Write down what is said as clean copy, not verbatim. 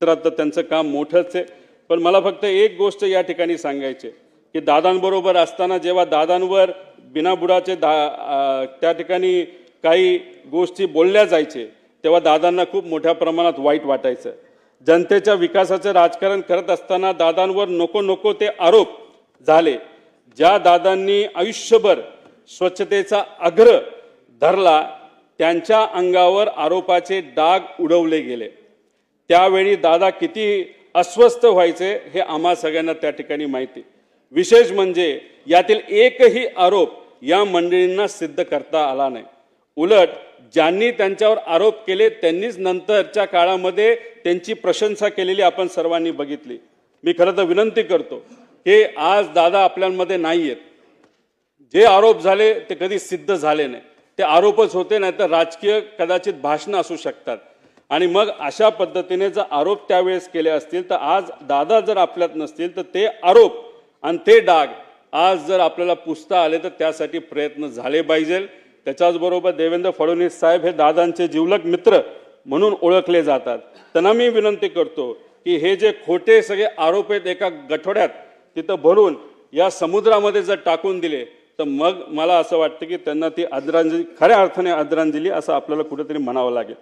तर त्यांचं काम मोठंच आहे। पण मला फक्त एक गोष्ट या ठिकाणी सांगायची की दादांबरोबर असताना जेव्हा दादांवर बिनाबुडाचे त्या ठिकाणी काही गोष्टी बोलल्या जायचे तेव्हा दादांना खूप मोठ्या प्रमाणात वाईट वाटायचं। जनतेच्या विकासाचं राजकारण करत असताना दादांवर नको नको ते आरोप झाले। ज्या दादांनी आयुष्यभर स्वच्छतेचा अग्र धरला त्यांच्या अंगावर आरोपाचे डाग उडवले गेले। त्यावेळी दादा किती अस्वस्थ व्हायचे हे आम्हा सगळ्यांना त्या ठिकाणी माहिती। विशेष म्हणजे यातील एकही आरोप या मंडळींना सिद्ध करता आला नाही। उलट ज्यांनी त्यांच्यावर आरोप केले त्यांनीच नंतरच्या काळामध्ये त्यांची प्रशंसा केलेली आपण सर्वांनी बघितली। मी खरं तर विनंती करतो की आज दादा आपल्यामध्ये नाहीयेत। जे आरोप झाले ते कधी सिद्ध झाले नाही, ते आरोपच होते, नाही तर राजकीय कदाचित भाषणं असू शकतात। आणि मग अशा पद्धतीने जर आरोप त्यावेळेस केले असतील तर आज दादा जर आपल्यात नसतील तर ते आरोप आणि ते डाग आज जर आपल्याला पुसता आले तर त्यासाठी प्रयत्न झाले पाहिजे। त्याच्याचबरोबर देवेंद्र फडणवीस साहेब हे दादांचे जिवलग मित्र म्हणून ओळखले जातात। त्यांना मी विनंती करतो की हे जे खोटे सगळे आरोप आहेत एका गठोड्यात तिथं भरून या समुद्रामध्ये जर टाकून दिले तर मग मला असं वाटतं की त्यांना ती आदरांजली, खऱ्या अर्थाने आदरांजली असं आपल्याला कुठेतरी म्हणावं लागेल।